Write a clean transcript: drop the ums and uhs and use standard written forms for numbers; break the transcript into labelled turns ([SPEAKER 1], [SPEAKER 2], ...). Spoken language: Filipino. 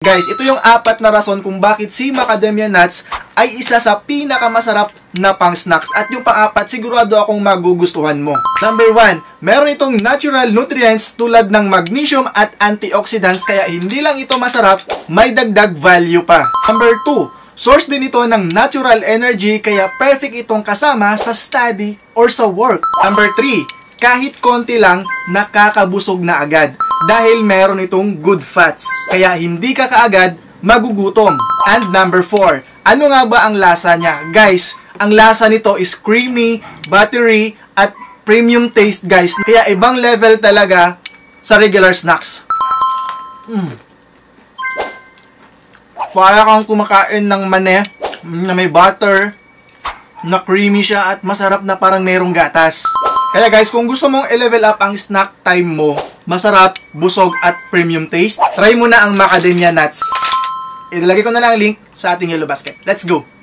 [SPEAKER 1] guys, ito yung 4 na rason kung bakit si macadamia nuts ay isa sa pinakamasarap na pang snacks. At yung pang-4, sigurado akong magugustuhan mo. Number 1, meron itong natural nutrients tulad ng magnesium at antioxidants, kaya hindi lang ito masarap, may dagdag value pa. Number 2, source din ito ng natural energy, kaya perfect itong kasama sa study or sa work. Number 3, kahit konti lang, nakakabusog na agad dahil meron itong good fats, kaya hindi ka kaagad magugutom. And number 4, ano nga ba ang lasa niya? Guys, ang lasa nito is creamy, buttery, at premium taste, guys. Kaya ibang level talaga sa regular snacks. Para kang kumakain ng mane na may butter, na creamy siya at masarap na parang merong gatas. Kaya guys, kung gusto mong i-level up ang snack time mo, masarap, busog, at premium taste, try mo na ang macadamia nuts. Ilalagay ko na lang ang link sa ating Yellow Basket. Let's go!